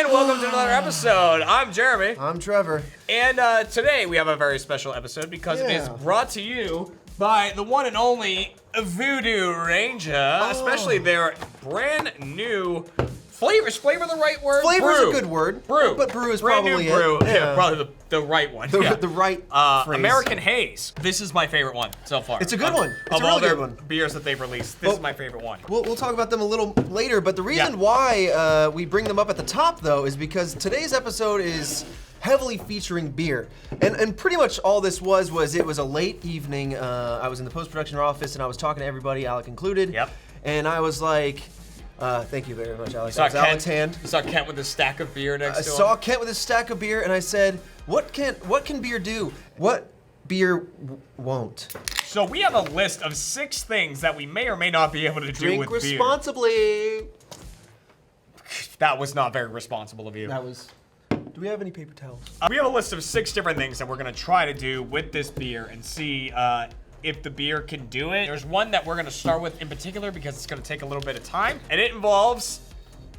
And welcome to another episode. I'm Jeremy. I'm Trevor. And today we have a very special episode because it is brought to you by the one and only Voodoo Ranger, especially their brand new flavors. Flavor the right word? Flavor's brew. a good word. Brew. But brew is brand probably new brew. it. Yeah, probably the right one. The right phrase. American Haze. This is my favorite one so far. It's a good one. It's of a all really their good one. beers that they've released, this is my favorite one. We'll talk about them a little later, but the reason why we bring them up at the top, though, is because today's episode is heavily featuring beer. And pretty much all this was it was a late evening. I was in the post-production office, and I was talking to everybody, Alec included. Yep. And I was like, thank you very much, Alex. You saw That was Alec's hand. You saw Kent with a stack of beer next to him? I saw Kent with a stack of beer, and I said, what can beer do? What beer won't? So we have a list of 6 things that we may or may not be able to do Drink with beer. responsibly. That was not very responsible of you. That was. Do we have any paper towels? We have a list of 6 different things that we're gonna try to do with this beer and see if the beer can do it. There's one that we're gonna start with in particular because it's gonna take a little bit of time, and it involves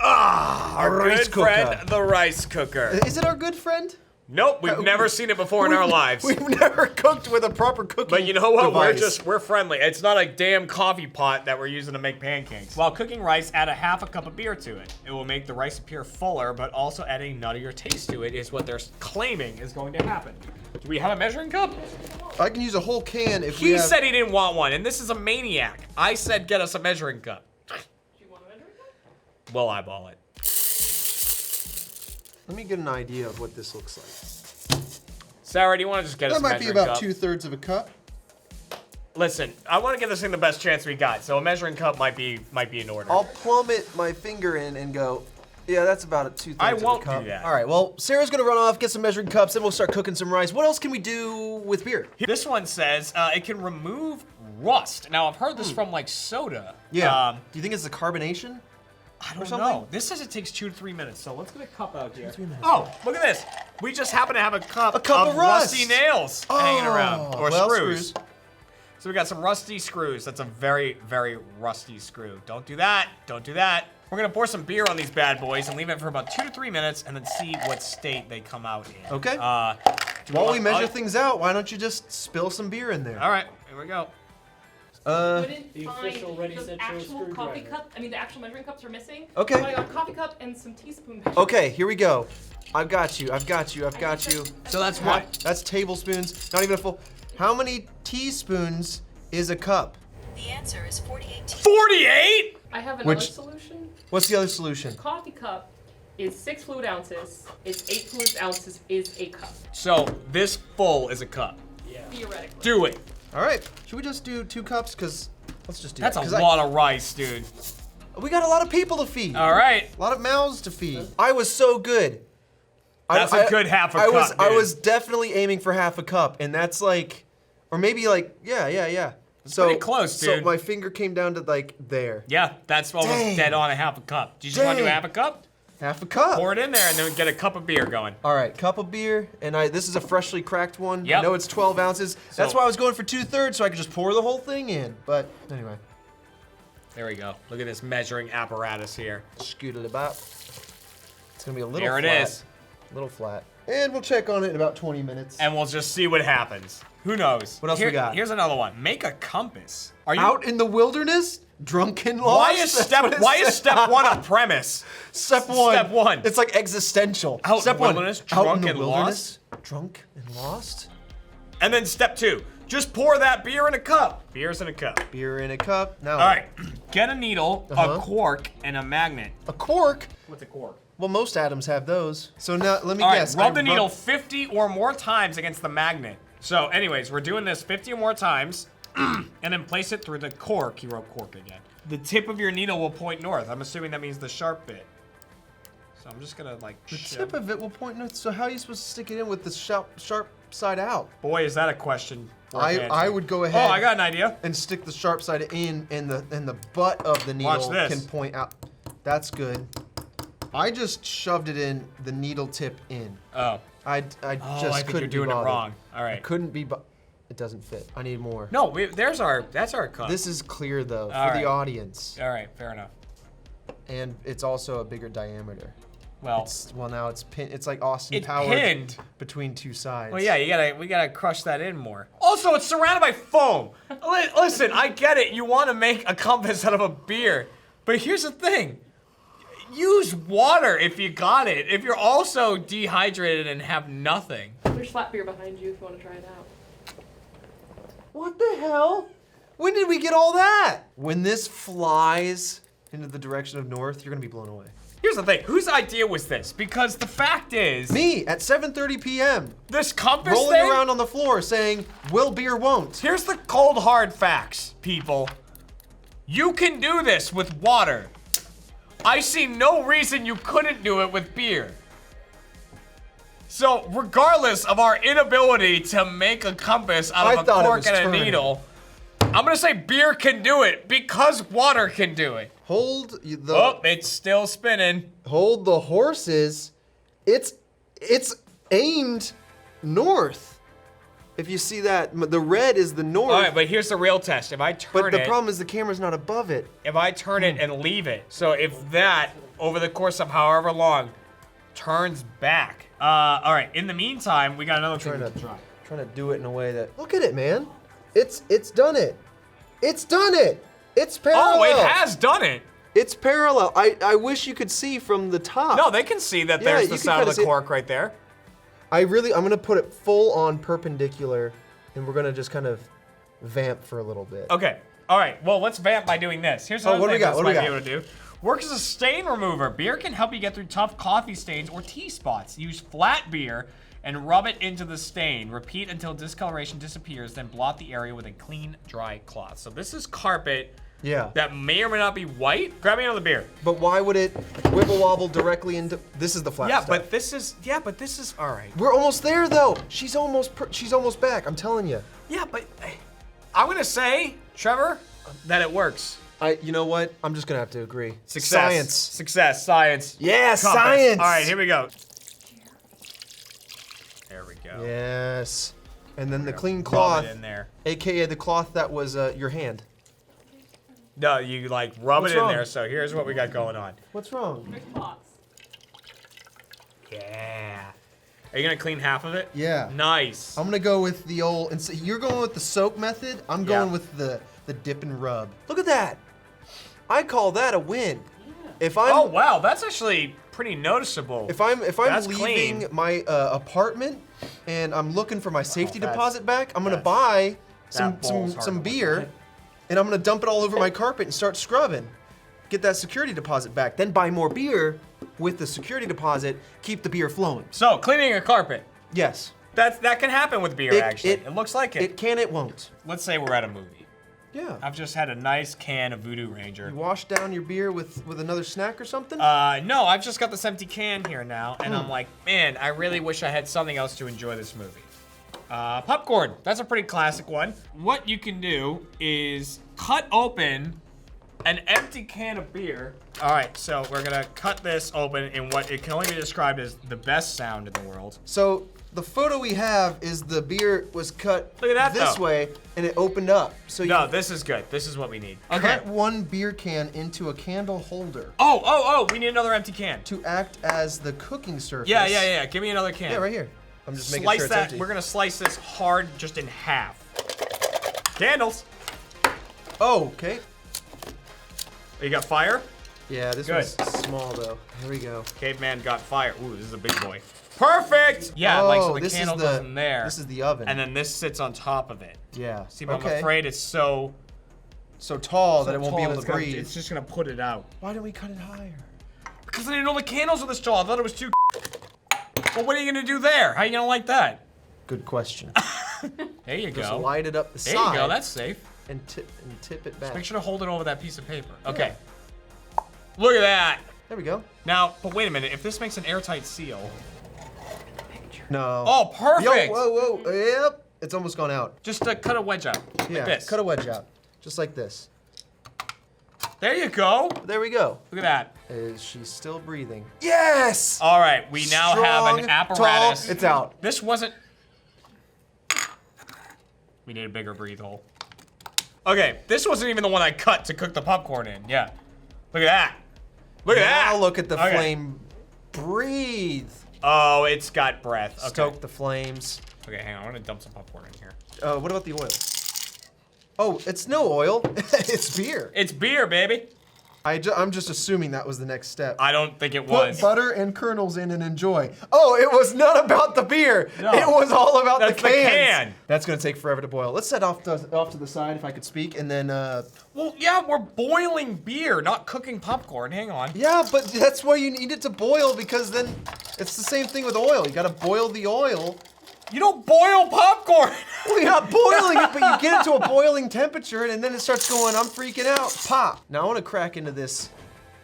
our rice good cooker. friend, the rice cooker. Is it our good friend? Nope, we've never seen it before in our lives. We've never cooked with a proper cooking But you know what? device. We're friendly. It's not a damn coffee pot that we're using to make pancakes. While cooking rice, add a half a cup of beer to it. It will make the rice appear fuller, but also add a nuttier taste to it is what they're claiming is going to happen. Do we have a measuring cup? I can use a whole can if we He have... said he didn't want one, and this is a maniac. I said get us a measuring cup. Do you want a measuring cup? We'll eyeball it. Let me get an idea of what this looks like. Sarah, do you want to just get us That a might be measuring about cup? 2/3 of a cup. Listen, I want to give this thing the best chance we got, so a measuring cup might be in order. I'll plummet my finger in and go, yeah, that's about a 2/3 of a cup. I won't do that. All right, well, Sarah's gonna run off, get some measuring cups, then we'll start cooking some rice. What else can we do with beer? This one says it can remove rust. Now, I've heard this from like soda. Yeah. Do you think it's the carbonation? I don't something? know. This says it takes 2 to 3 minutes, so let's get a cup out here. 3 minutes. Oh, look at this. We just happen to have a cup of rust. rusty nails hanging around, or well, screws. So we got some rusty screws. That's a very, very rusty screw. Don't do that. Don't do that. We're gonna pour some beer on these bad boys and leave it for about 2 to 3 minutes, and then see what state they come out in. Okay. While While we measure things out, why don't you just spill some beer in there? All right, here we go. Wouldn't the find official Ready, the Set, Show actual coffee screwdriver. cup. I mean, the actual measuring cups are missing. Okay. So I got a coffee cup and some teaspoon. Okay, here we go. I've got you. I've got you. I've got you. So that's what? That's tablespoons. Not even a full. How many teaspoons is a cup? The answer is 48 teaspoons. 48? I have another Which- solution. What's the other solution? Coffee cup is 6 fluid ounces. It's 8 fluid ounces is a cup. So this full is a cup. Theoretically. Do it. All right. Should we just do 2 cups? Cause let's just do That's that. a 'Cause lot of rice, dude. We got a lot of people to feed. All right. A lot of mouths to feed. I was so good. That's a good half a I was, cup, I dude. was definitely aiming for half a cup, and that's like, or maybe like, yeah. So pretty close, So dude. my finger came down to like there. Yeah, that's almost Dang. dead on a half a cup. Do you just want to do Dang. half a cup? Half a cup. Pour it in there and then get a cup of beer going. All right, cup of beer, and this is a freshly cracked one. Yep. I know it's 12 ounces. That's So- why I was going for 2/3, so I could just pour the whole thing in. But anyway, There we go. Look at this measuring apparatus here. scoot it about. It's gonna be a little There it flat. is. Little flat. And we'll check on it in about 20 minutes. And we'll just see what happens. Who knows? What else we got? Here's another one. Make a compass. Are you Out in the wilderness, drunken lost. Why is step 1 a premise? Step one. Step 1. It's like existential. Out in Step the one. wilderness, Out drunk in the and wilderness, drunk and lost. And then step 2. Just pour that beer in a cup. Beer's in a cup. Beer in a cup. Now. All right. Get a needle, a cork, and a magnet. A cork. What's a cork? Well, most atoms have those. So now let me All right, guess. rub the needle 50 or more times against the magnet. So anyways, we're doing this 50 or more times, and then place it through the cork. He wrote cork again. The tip of your needle will point north. I'm assuming that means the sharp bit. So I'm just gonna like The tip of it will point north. So how are you supposed to stick it in with the sharp side out? Boy, is that a question. worth I answering. would go ahead. Oh, I got an idea. And stick the sharp side in, and the butt of the needle Watch this. can point out. That's good. I just shoved it in, the needle tip in. Oh. I Oh, just I think couldn't you're doing be it bothered. wrong. All I right. couldn't be. It doesn't fit. I need more. No, that's our cup. This is clear though for All right. the audience, All right, fair enough. and it's also a bigger diameter. Well, Now it's pinned. It's like Austin it's Powers pinned. between two sides. Well, yeah, we gotta crush that in more. Also, it's surrounded by foam. Listen, I get it. You want to make a compass out of a beer, but here's the thing: use water if you got it. If you're also dehydrated and have nothing. There's flat beer behind you if you want to try it out. What the hell? When did we get all that? When this flies into the direction of north, you're gonna be blown away. Here's the thing: whose idea was this? Because the fact is, Me at 7:30 p.m. this compass rolling thing. around on the floor saying, "Will beer won't." Here's the cold hard facts, people. You can do this with water. I see no reason you couldn't do it with beer. So, regardless of our inability to make a compass out of a cork and a needle, I'm gonna say beer can do it because water can do it. Hold the Oh, it's still spinning. hold the horses. It's aimed north. If you see that, the red is the north. All right, but here's the real test. If I turn but the it, problem is the camera's not above it. if I turn it and leave it, so if that, over the course of however long, turns back. All right, in the meantime, we got another thing to try. Trying to do it in a way that, look at it, man. It's done it. It's done it. It's parallel. Oh, it has done it. It's parallel. I wish you could see from the top. No, they can see that Yeah, there's you the can side kinda of the see- cork right there. I'm gonna put it full on perpendicular, and we're gonna just kind of vamp for a little bit. Okay, all right, well, let's vamp by doing this. Here's another what do we thing got? this What do might we be got? able to do. Works as a stain remover. Beer can help you get through tough coffee stains or tea spots. Use flat beer and rub it into the stain. Repeat until discoloration disappears, then blot the area with a clean, dry cloth. So this is carpet Yeah. that may or may not be white. Grab me another beer. But why would it wibble wobble directly into? This is the flat Yeah, stuff. but this is all right. We're almost there though. She's almost back. I'm telling you. Yeah, but I'm gonna say, Trevor, that it works. You know what? I'm just gonna have to agree. Success. Success. Science. Yeah, Compass. science. All right, here we go. There we go. Yes. And then the clean Rub cloth, it in there. aka the cloth that was your hand. No, you like rub What's it in wrong? there. So here's what we got going on. What's wrong? There's cloths. Yeah. Are you gonna clean half of it? Yeah. Nice. I'm gonna go with the old. And so you're going with the soak method. I'm going with the dip and rub. Look at that. I call that a win. If I'm Oh wow, that's actually pretty noticeable. if I'm That's leaving clean. my apartment and I'm looking for my safety that's- deposit back, I'm gonna that's- buy that bowl's hard some to beer, look at. and I'm gonna dump it all over my carpet and start scrubbing. Get that security deposit back. Then buy more beer with the security deposit. Keep the beer flowing. So cleaning a carpet. Yes. That can happen with beer. Actually, it looks like it. It can. It won't. Let's say we're at a movie. Yeah. I've just had a nice can of Voodoo Ranger. You wash down your beer with another snack or something? No, I've just got this empty can here now, and Hmm. I'm like, man, I really wish I had something else to enjoy this movie. Popcorn. That's a pretty classic one. What you can do is cut open an empty can of beer. All right, so we're gonna cut this open in what it can only be described as the best sound in the world. So the photo we have is the beer was cut Look at that, this though. way and it opened up. So you No, this is good. This is what we need. Okay. cut one beer can into a candle holder Oh, we need another empty can. to act as the cooking surface. Yeah. Give me another can. Yeah, right here. I'm just making Slice sure it's that. empty. We're gonna slice this hard, just in half. Candles. Oh, okay. You got fire? Yeah, this Good. one's small though. Here we go. Caveman got fire. Ooh, this is a big boy. Perfect! Yeah, like so the this candle is goes in there. This is the oven. And then this sits on top of it. yeah. See, but okay. I'm afraid it's so so tall that it won't be tall able it's to gonna- breathe. It's just gonna put it out. Why didn't we cut it higher? Because I didn't know the candles were this tall. I thought it was too. Well, what are you gonna do there? How are you gonna light that? Good question. There you Just go. light it up the There side. you go. That's safe. and tip it back. Make sure to hold it over that piece of paper. Okay. Look at that. There we go. Now, but wait a minute. If this makes an airtight seal. No. Oh, perfect. Yo, whoa. Yep. It's almost gone out. Just cut a wedge out. Yeah. Like this. Cut a wedge out. Just like this. There you go. There we go. Look at that. Is she still breathing? Yes! All right, we now have an Strong, apparatus. tall, it's out. This wasn't. We need a bigger breathe hole. Okay, this wasn't even the one I cut to cook the popcorn in. Yeah. Look at that. Look at that. Now look at the Okay. flame breathe. Oh, it's got breath. Okay. Stoke the flames. Okay, hang on. I'm gonna dump some popcorn in here. What about the oil? Oh, it's no oil. It's beer. It's beer, baby. I'm just assuming that was the next step. I don't think it Put was. butter and kernels in and enjoy. Oh, it was not about the beer. No. It was all about That's the the cans. can. That's gonna take forever to boil. Let's set off to the side if I could speak, and then. Well, yeah, we're boiling beer, not cooking popcorn. Hang on. Yeah, but that's why you need it to boil, because then it's the same thing with oil. You gotta boil the oil. You don't boil popcorn. Well, you're not boiling it, but you get it to a boiling temperature, and then it starts going. I'm freaking out. Pop. Now I want to crack into this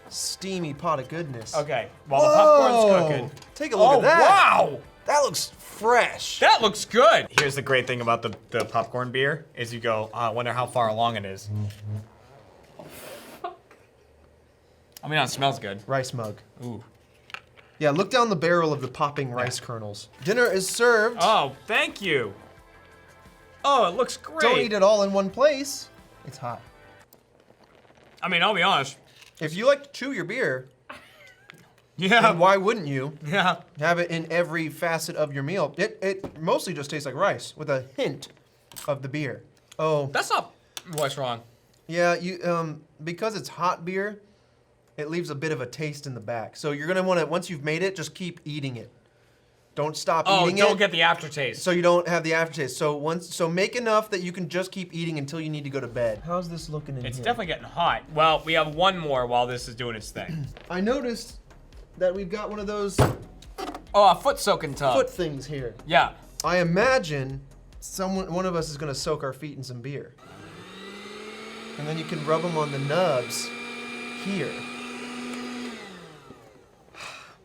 steamy pot of goodness. Okay, while the popcorn's cooking. Take a look at that. Wow! That looks fresh. That looks good. Here's the great thing about the popcorn beer is you go, I wonder how far along it is. I mean, it smells good. Rice mug. Ooh. Yeah, look down the barrel of the popping rice kernels. Dinner is served. Oh, thank you. Oh, it looks great. Don't eat it all in one place. It's hot. I mean, I'll be honest. If you like to chew your beer, Yeah. then why wouldn't you Yeah. have it in every facet of your meal? It mostly just tastes like rice with a hint of the beer. Oh, That's not what's wrong. yeah, because it's hot beer, it leaves a bit of a taste in the back. So you're gonna wanna, once you've made it, just keep eating it. Don't stop eating it. Oh, don't get the aftertaste. So you don't have the aftertaste. So make enough that you can just keep eating until you need to go to bed. How's this looking in It's here? definitely getting hot. Well, we have one more while this is doing its thing. I noticed that we've got one of those Oh, a foot soaking tub. foot things here. Yeah. I imagine one of us is gonna soak our feet in some beer. And then you can rub them on the nubs here.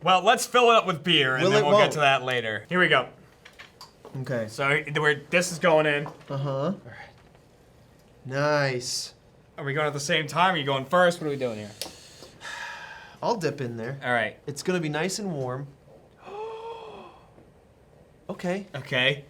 Well, let's fill it up with beer and Will then it we'll get won't? to that later. Here we go. Okay. So this is going in. Uh-huh. Nice. Are we going at the same time? Are you going first? What are we doing here? I'll dip in there. All right. It's gonna be nice and warm. Okay. Okay.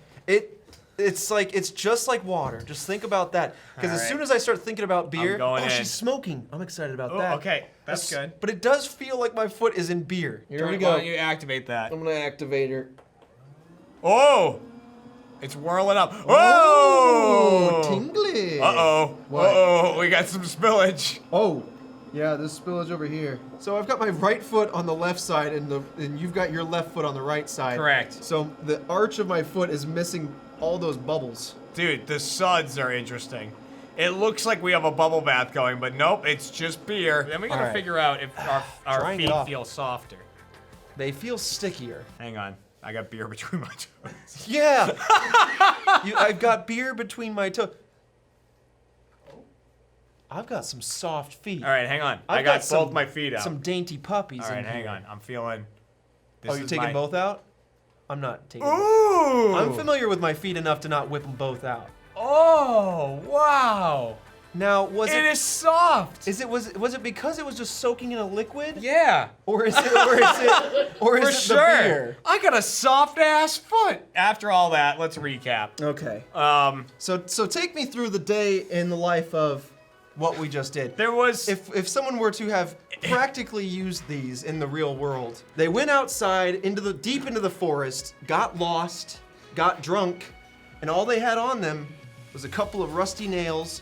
It's just like water. Just think about that. Because as Alright. soon as I start thinking about beer, going in. she's smoking. I'm excited about Oh, that. okay. That's good. But it does feel like my foot is in beer. Here we Why go. don't you activate that? I'm gonna activate her. Oh! It's whirling up. Oh, Whoa! tingly. Uh-oh. What? Uh-oh. We got some spillage. Oh, yeah, there's spillage over here. So I've got my right foot on the left side, and you've got your left foot on the right side. Correct. So the arch of my foot is missing all those bubbles. Dude, the suds are interesting. It looks like we have a bubble bath going, but nope, it's just beer. Then we gotta Alright. figure out if our Drying it feet off. feel softer. They feel stickier. Hang on. I got beer between my toes. Yeah. I've got beer between my toes. I've got some soft feet. All right, hang on. I've I got some- both my feet out. Some dainty puppies All right, in hang here. on. I'm feeling. Oh, you're taking both out? I'm not taking both. Ooh! I'm familiar with my feet enough to not whip them both out. Oh, wow. Now, was It it? is soft. Was it because it was just soaking in a liquid? Yeah. Or is it? For the sure. beer? I got a soft ass foot. After all that, let's recap. Okay. Um, So take me through the day in the life of what we just did. there was. If someone were to have practically used these in the real world, they went outside deep into the forest, got lost, got drunk, and all they had on them was a couple of rusty nails,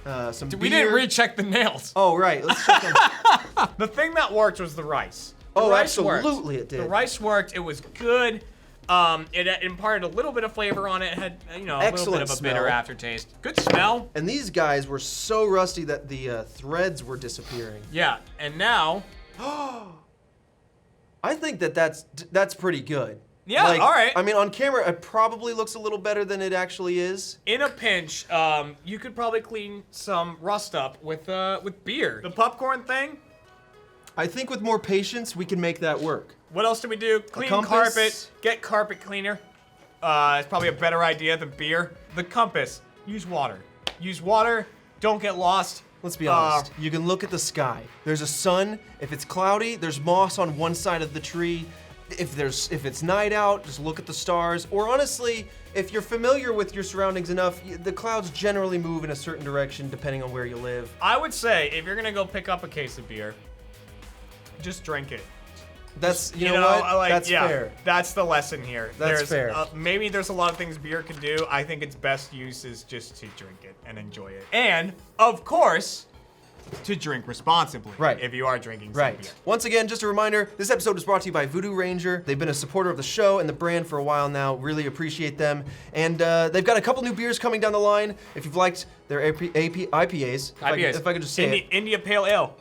some beer. we didn't recheck the nails. Oh right, let's check them. The thing that worked was the rice. The Oh, rice worked. absolutely it did. The rice worked. It was good. It imparted a little bit of flavor on it. It had, a little Excellent bit of a bitter smell. aftertaste. Good smell. And these guys were so rusty that the threads were disappearing. Yeah. And now, I think that's pretty good. Yeah, all right. I mean, on camera, it probably looks a little better than it actually is. in a pinch, you could probably clean some rust up with beer. The popcorn thing. I think with more patience, we can make that work. What else did we do? Clean compass. carpet. Get carpet cleaner. It's probably a better idea than beer. The compass. Use water. Use water. Don't get lost. Let's be honest. You can look at the sky. There's a sun. If it's cloudy, there's moss on one side of the tree. If it's night out, just look at the stars. Or honestly, if you're familiar with your surroundings enough, the clouds generally move in a certain direction depending on where you live. I would say if you're gonna go pick up a case of beer, just drink it. That's you know what? Like, That's yeah, fair. That's the lesson here. That's there's, fair. Maybe there's a lot of things beer can do. I think its best use is just to drink it and enjoy it. And, of course, to drink responsibly. Right. If you are drinking some Right. beer. Once again, just a reminder, this episode is brought to you by Voodoo Ranger. They've been a supporter of the show and the brand for a while now. Really appreciate them. And they've got a couple new beers coming down the line. If you've liked their IPAs, if I could just say India Pale Ale.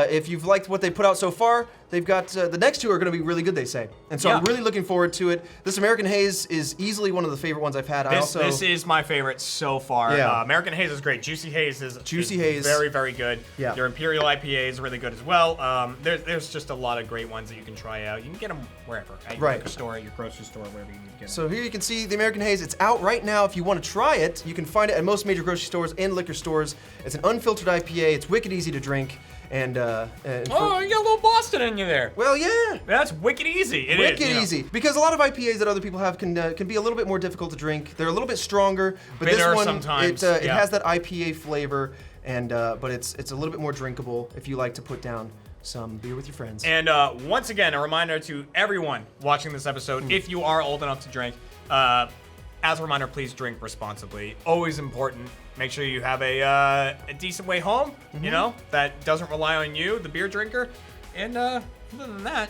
if you've liked what they put out so far, they've got the next two are going to be really good, they say. And so I'm really looking forward to it. This American Haze is easily one of the favorite ones I've had. This is my favorite so far. Yeah. American Haze is great. Juicy Haze is Haze. very, very good. Yeah. Their Imperial IPA is really good as well. There's just a lot of great ones that you can try out. You can get them wherever. At your liquor store, at your grocery store, wherever you need to get them. So here you can see the American Haze. It's out right now. If you want to try it, you can find it at most major grocery stores and liquor stores. It's an unfiltered IPA. It's wicked easy to drink. And you got a little Boston in you there. well, yeah. That's wicked easy. It is. Wicked easy. Because a lot of IPAs that other people have can be a little bit more difficult to drink. They're a little bit stronger, but Bitter this one sometimes, it has that IPA flavor, and but it's a little bit more drinkable if you like to put down some beer with your friends. And once again, a reminder to everyone watching this episode, if you are old enough to drink, as a reminder, please drink responsibly. Always important. Make sure you have a decent way home, you know, that doesn't rely on you, the beer drinker. And other than that,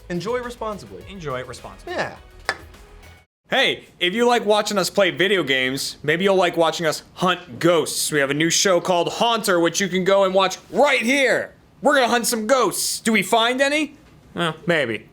Enjoy responsibly. enjoy it responsibly. Yeah. Hey, if you like watching us play video games, maybe you'll like watching us hunt ghosts. We have a new show called Haunter, which you can go and watch right here. We're gonna hunt some ghosts. Do we find any? Well, maybe.